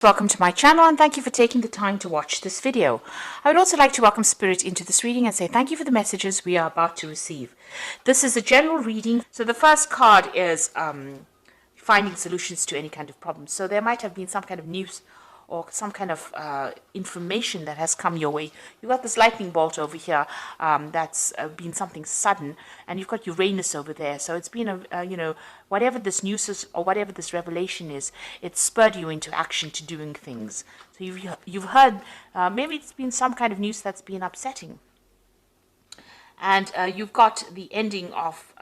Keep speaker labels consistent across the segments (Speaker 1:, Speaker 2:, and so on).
Speaker 1: Welcome to my channel and thank you for taking the time to watch this video. I would also like to welcome Spirit into this reading and say thank you for the messages we are about to receive. This is a general reading. So the first card is finding solutions to any kind of problem. So there might have been some kind of news or some kind of information that has come your way. You've got this lightning bolt over here that's been something sudden, and you've got Uranus over there. So it's been whatever this news is or whatever this revelation is, it spurred you into action to doing things. So you've heard, maybe it's been some kind of news that's been upsetting. And you've got the ending of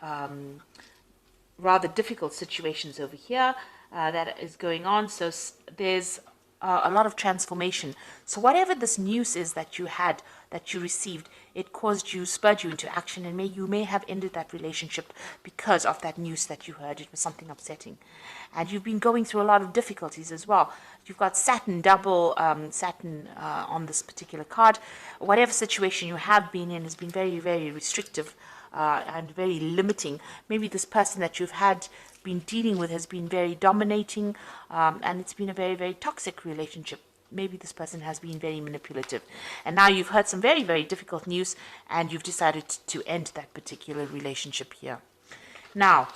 Speaker 1: rather difficult situations over here that is going on. So there's a lot of transformation. So whatever this news is that you had, that you received, it spurred you into action, and you may have ended that relationship because of that news that you heard. It was something upsetting. And you've been going through a lot of difficulties as well. You've got Saturn, double Saturn on this particular card. Whatever situation you have been in has been very, very restrictive and very limiting. Maybe this person that you've been dealing with has been very dominating, and it's been a very, very toxic relationship. Maybe this person has been very manipulative, and now you've heard some very, very difficult news and you've decided to end that particular relationship here. Now,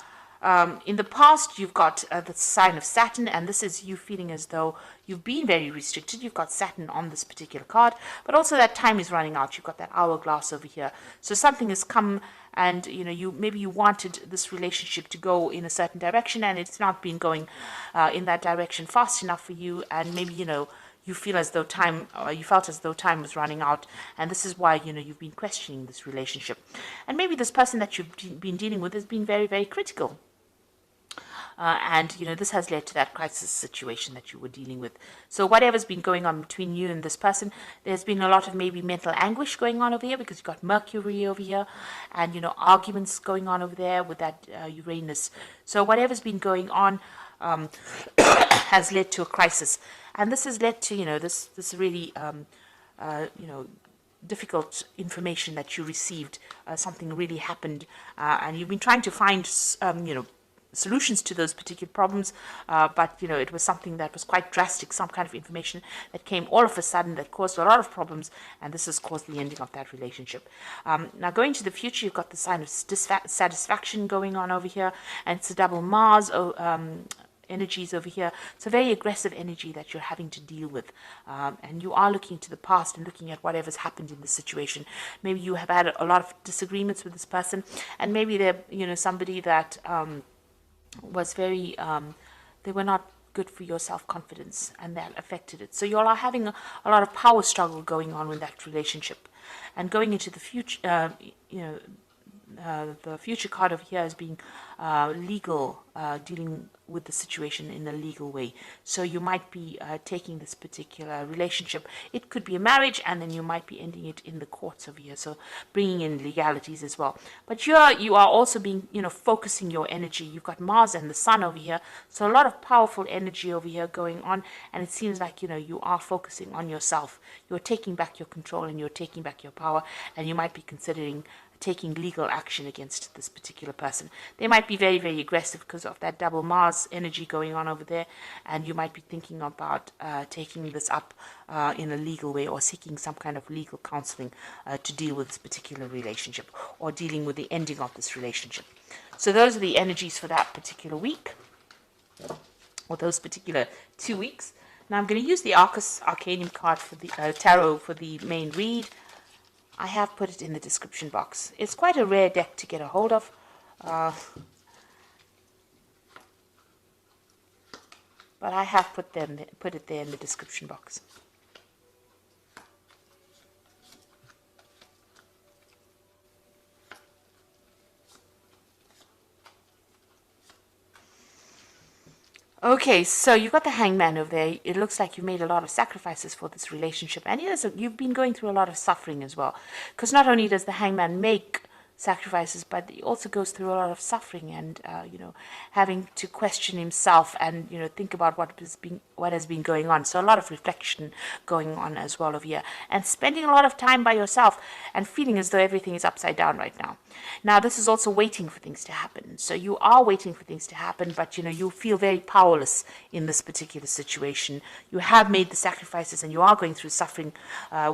Speaker 1: in the past, you've got the sign of Saturn, and this is you feeling as though you've been very restricted. You've got Saturn on this particular card, but also that time is running out. You've got that hourglass over here. So something has come, and maybe you wanted this relationship to go in a certain direction, and it's not been going in that direction fast enough for you, and maybe you feel as though you felt as though time was running out, and this is why you've been questioning this relationship. And maybe this person that you've been dealing with has been very, very critical. And this has led to that crisis situation that you were dealing with. So whatever's been going on between you and this person, there's been a lot of maybe mental anguish going on over here, because you've got Mercury over here, and arguments going on over there with that Uranus. So whatever's been going on has led to a crisis, and this has led to this really difficult information that you received. Something really happened, and you've been trying to find solutions to those particular problems, but it was something that was quite drastic, some kind of information that came all of a sudden that caused a lot of problems, and this has caused the ending of that relationship. Now going to the future, you've got the sign of dissatisfaction going on over here, and it's a double Mars energies over here. It's a very aggressive energy that you're having to deal with, and you are looking to the past and looking at whatever's happened in this situation. Maybe you have had a lot of disagreements with this person, and maybe they're somebody that was very they were not good for your self-confidence, and that affected it. So you all are having a lot of power struggle going on with that relationship. And going into the future, the future card over here is being legal, dealing with the situation in a legal way. So you might be taking this particular relationship. It could be a marriage, and then you might be ending it in the courts over here. So bringing in legalities as well. But you are also being, focusing your energy. You've got Mars and the Sun over here. So a lot of powerful energy over here going on. And it seems like, you are focusing on yourself. You're taking back your control, and you're taking back your power. And you might be considering taking legal action against this particular person. They might be very, very aggressive because of that double Mars energy going on over there, and you might be thinking about taking this up in a legal way, or seeking some kind of legal counseling to deal with this particular relationship, or dealing with the ending of this relationship. So those are the energies for that particular week, or those particular 2 weeks. Now I'm going to use the Arcanum card for the tarot for the main read. I have put it in the description box. It's quite a rare deck to get a hold of. But I have put it there in the description box. Okay, so you've got the Hangman over there. It looks like you've made a lot of sacrifices for this relationship, and you've been going through a lot of suffering as well. Because not only does the Hangman make sacrifices, but he also goes through a lot of suffering and having to question himself and think about what has been going on. So a lot of reflection going on as well over here, and spending a lot of time by yourself and feeling as though everything is upside down right now. Now this is also waiting for things to happen. So you are waiting for things to happen, but you feel very powerless in this particular situation. You have made the sacrifices and you are going through suffering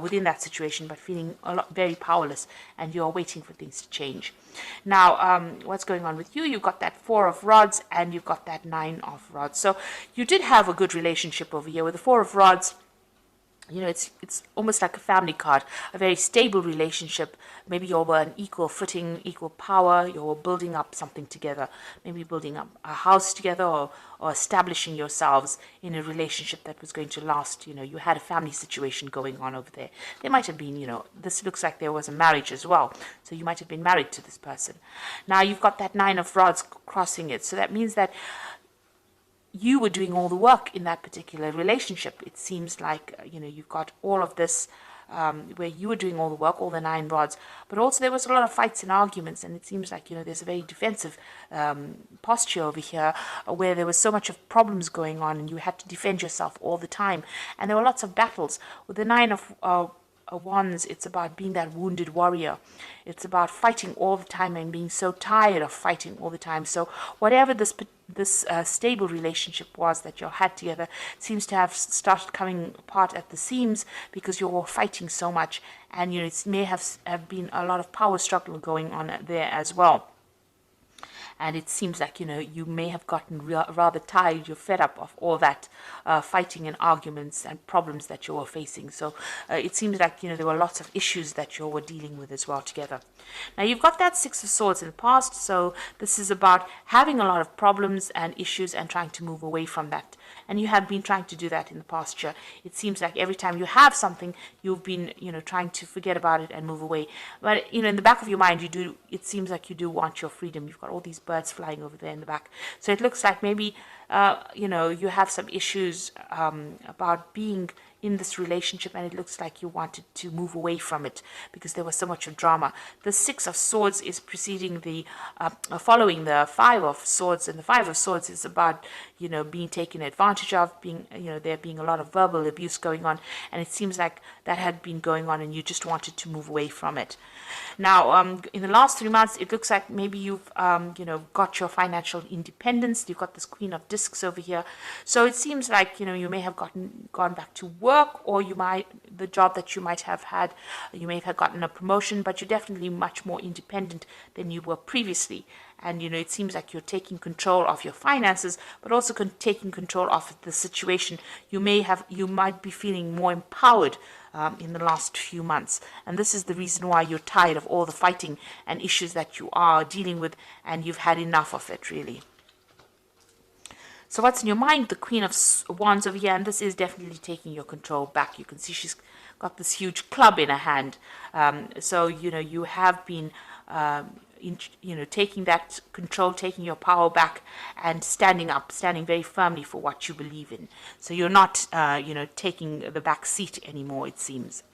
Speaker 1: within that situation, but feeling very powerless, and you are waiting for things to change. Now, what's going on with you? You've got that 4 of rods and you've got that 9 of rods. So you did have a good relationship over here with the 4 of rods. It's almost like a family card, a very stable relationship. Maybe you're on equal footing, equal power. You're building up something together, maybe building up a house together, or establishing yourselves in a relationship that was going to last. You had a family situation going on over there. There might have been, this looks like there was a marriage as well. So you might have been married to this person. Now you've got that 9 of rods crossing it. So that means that you were doing all the work in that particular relationship. It seems like, you've got all of this where you were doing all the work, all the 9 rods, but also there was a lot of fights and arguments, and it seems like, there's a very defensive posture over here where there was so much of problems going on and you had to defend yourself all the time. And there were lots of battles. With the 9 of Wands, it's about being that wounded warrior. It's about fighting all the time and being so tired of fighting all the time. So whatever this stable relationship was that you had together seems to have started coming apart at the seams because you were fighting so much, and it may have been a lot of power struggle going on there as well. And it seems like, you may have gotten rather tired, you're fed up of all that fighting and arguments and problems that you were facing. So it seems like, there were lots of issues that you were dealing with as well together. Now, you've got that 6 of Swords in the past. So this is about having a lot of problems and issues and trying to move away from that. And you have been trying to do that in the past year. It seems like every time you have something, you've been, trying to forget about it and move away. But, in the back of your mind, it seems like you do want your freedom. You've got all these birds flying over there in the back. So it looks like maybe, you have some issues about being in this relationship, and it looks like you wanted to move away from it because there was so much of drama. The 6 of Swords is preceding following the 5 of Swords, and the 5 of Swords is about, being taken advantage of, being, there being a lot of verbal abuse going on, and it seems like that had been going on and you just wanted to move away from it. Now, in the last 3 months, it looks like maybe you've, got your financial independence. You've got this Queen of Discs over here. So it seems like, you may have gone back to work, or the job that you might have had, you may have gotten a promotion, but you're definitely much more independent than you were previously. And, it seems like you're taking control of your finances, but also taking control of the situation. You might be feeling more empowered in the last few months. And this is the reason why you're tired of all the fighting and issues that you are dealing with, and you've had enough of it, really. So what's in your mind? The Queen of Wands over here, and this is definitely taking your control back. You can see she's got this huge club in her hand. So, you have been, taking that control, taking your power back, and standing very firmly for what you believe in. So you're not, taking the back seat anymore, it seems.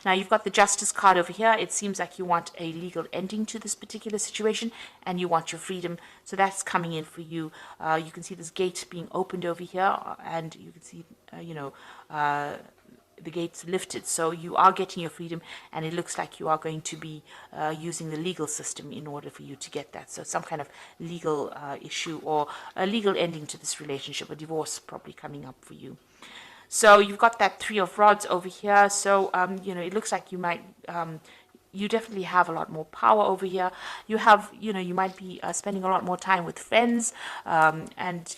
Speaker 1: Now, you've got the Justice card over here. It seems like you want a legal ending to this particular situation, and you want your freedom. So that's coming in for you. You can see this gate being opened over here, and you can see, the gates lifted. So you are getting your freedom, and it looks like you are going to be using the legal system in order for you to get that. So some kind of legal issue or a legal ending to this relationship, a divorce probably coming up for you. So you've got that 3 of Rods over here. So, it looks like you might, you definitely have a lot more power over here. You have, you might be spending a lot more time with friends and,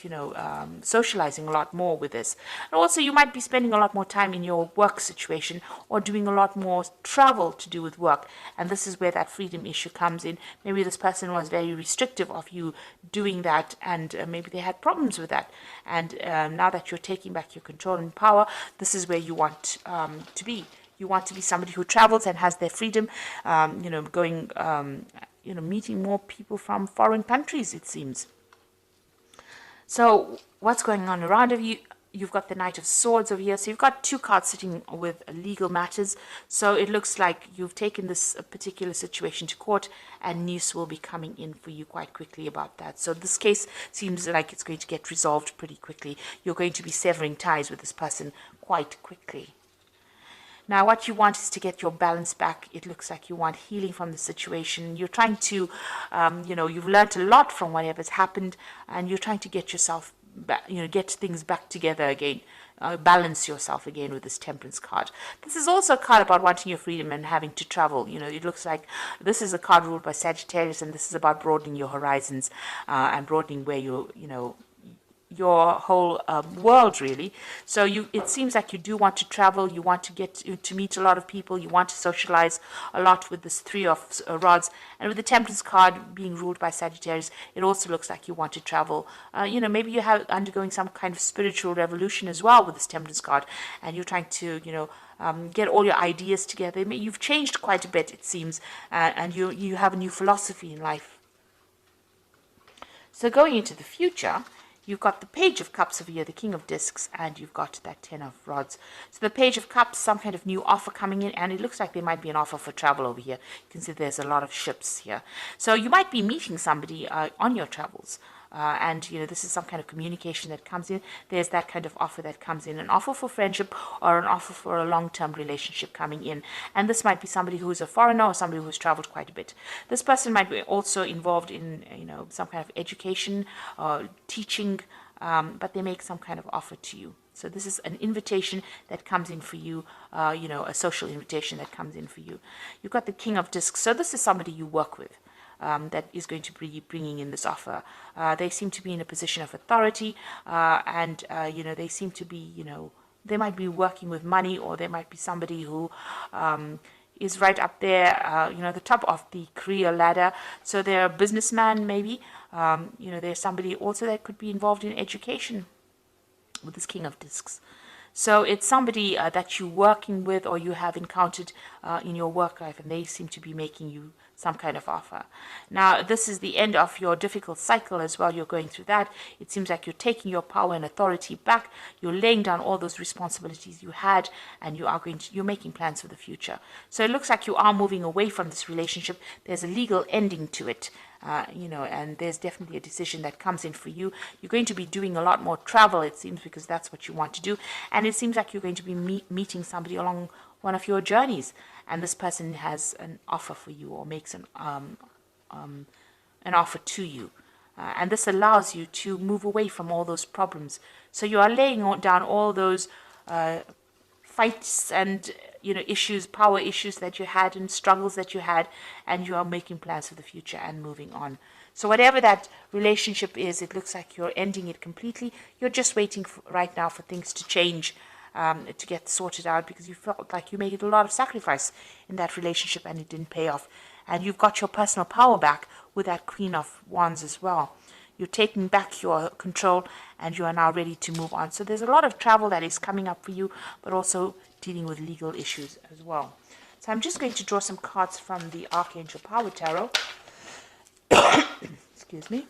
Speaker 1: socializing a lot more with this. And also you might be spending a lot more time in your work situation or doing a lot more travel to do with work. And this is where that freedom issue comes in. Maybe this person was very restrictive of you doing that, and maybe they had problems with that. And now that you're taking back your control and power, this is where you want to be. You want to be somebody who travels and has their freedom, going, meeting more people from foreign countries, it seems. So what's going on around you've got the Knight of Swords over here. So you've got two cards sitting with legal matters. So it looks like you've taken this particular situation to court, and news will be coming in for you quite quickly about that. So this case seems like it's going to get resolved pretty quickly. You're going to be severing ties with this person quite quickly. Now, what you want is to get your balance back. It looks like you want healing from the situation. You're trying to, you've learned a lot from whatever's happened, and you're trying to get yourself back, get things back together again, balance yourself again with this Temperance card. This is also a card about wanting your freedom and having to travel. It looks like this is a card ruled by Sagittarius, and this is about broadening your horizons and broadening where your whole world, really. So it seems like you do want to travel, you want to get to meet a lot of people, you want to socialize a lot with this Three of Rods, and with the Temperance card being ruled by Sagittarius, it also looks like you want to travel. Maybe you have undergoing some kind of spiritual revolution as well with this Temperance card, and you're trying to get all your ideas together. You've changed quite a bit, it seems, and you have a new philosophy in life. So going into the future, you've got the Page of Cups over here, the King of Discs, and you've got that Ten of Rods. So the Page of Cups, some kind of new offer coming in, and it looks like there might be an offer for travel over here. You can see there's a lot of ships here. So you might be meeting somebody on your travels. And this is some kind of communication that comes in. There's that kind of offer that comes in, an offer for friendship or an offer for a long-term relationship coming in. And this might be somebody who is a foreigner or somebody who's traveled quite a bit. This person might be also involved in some kind of education or teaching, but they make some kind of offer to you. So this is an invitation that comes in for you, a social invitation that comes in for you. You've got the King of Discs. So this is somebody you work with. That is going to be bringing in this offer. They seem to be in a position of authority, and they seem to be, they might be working with money, or there might be somebody who is right up there, the top of the career ladder. So they're a businessman, maybe. There's somebody also that could be involved in education with this King of Discs. So it's somebody that you're working with or you have encountered in your work life, and they seem to be making you some kind of offer. Now, this is the end of your difficult cycle as well. You're going through that. It seems like you're taking your power and authority back. You're laying down all those responsibilities you had, and you're making plans for the future. So it looks like you are moving away from this relationship. There's a legal ending to it. And there's definitely a decision that comes in for you. You're going to be doing a lot more travel, it seems, because that's what you want to do. And it seems like you're going to be meeting somebody along one of your journeys, and this person has an offer for you, or makes an offer to you. And this allows you to move away from all those problems. So you are laying down all those fights and issues, power issues that you had and struggles that you had, and you are making plans for the future and moving on. So whatever that relationship is, it looks like you're ending it completely. You're just waiting right now for things to change, to get sorted out, because you felt like you made a lot of sacrifice in that relationship and it didn't pay off. And you've got your personal power back with that Queen of Wands as well. You're taking back your control, and you are now ready to move on. So there's a lot of travel that is coming up for you, but also dealing with legal issues as well. So I'm just going to draw some cards from the Archangel Power Tarot. Excuse me.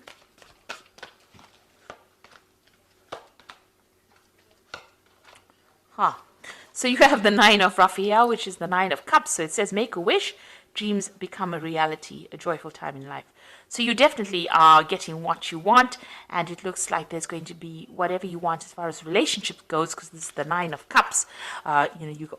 Speaker 1: So you have the Nine of Raphael, which is the Nine of Cups. So it says, make a wish, dreams become a reality, a joyful time in life. So you definitely are getting what you want, and it looks like there's going to be whatever you want as far as relationship goes, because this is the Nine of Cups.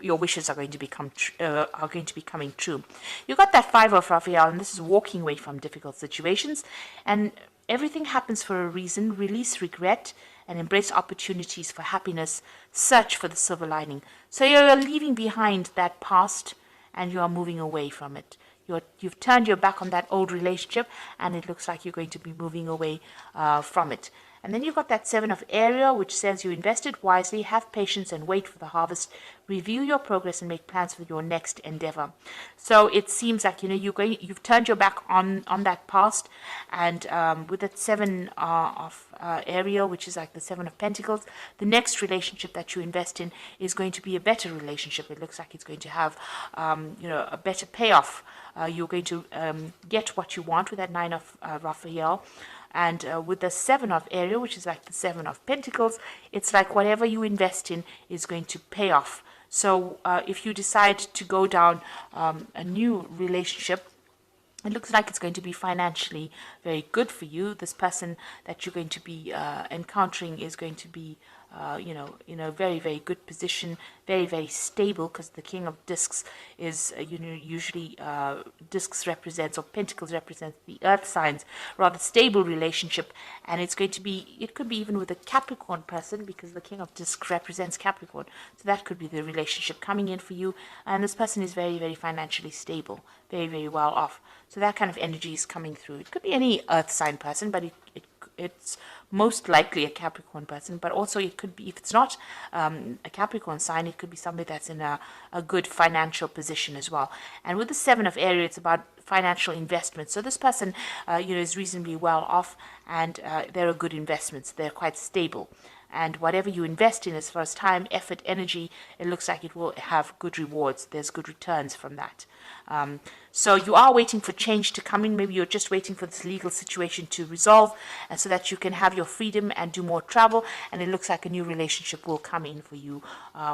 Speaker 1: Your wishes are going to be coming true. You got that Five of Raphael, and this is walking away from difficult situations, and everything happens for a reason. Release regret and embrace opportunities for happiness. Search for the silver lining. So you're leaving behind that past, and you are moving away from it. You've turned your back on that old relationship, and it looks like you're going to be moving away from it. And then you've got that Seven of Ariel, which says you invested wisely, have patience, and wait for the harvest. Review your progress and make plans for your next endeavor. So it seems like you've turned your back on that past, and with that Seven of Ariel, which is like the Seven of Pentacles, the next relationship that you invest in is going to be a better relationship. It looks like it's going to have a better payoff. You're going to get what you want with that Nine of Raphael. And with the Seven of area, which is like the Seven of Pentacles, it's like whatever you invest in is going to pay off. So if you decide to go down a new relationship, it looks like it's going to be financially very good for you. This person that you're going to be encountering is going to be, in a very, very good position, very, very stable, because the King of Discs is, usually discs represents, or pentacles represents the earth signs, rather stable relationship. And it's going to be, it could be even with a Capricorn person, because the King of Discs represents Capricorn. So that could be the relationship coming in for you. And this person is very, very financially stable, very, very well off. So that kind of energy is coming through. It could be any earth sign person, but it's most likely a Capricorn person. But also it could be, if it's not a Capricorn sign, it could be somebody that's in a good financial position as well. And with the Seven of area, it's about financial investments. So this person, is reasonably well off, and they're a good investments. They're quite stable. And whatever you invest in as far as time, effort, energy, it looks like it will have good rewards. There's good returns from that. So you are waiting for change to come in. Maybe you're just waiting for this legal situation to resolve, and so that you can have your freedom and do more travel. And it looks like a new relationship will come in for you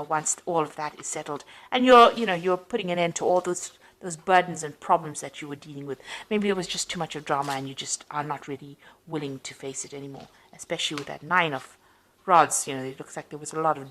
Speaker 1: once all of that is settled. And you're putting an end to all those burdens and problems that you were dealing with. Maybe it was just too much of drama, and you just are not really willing to face it anymore, especially with that Nine of Rods. It looks like there was a lot of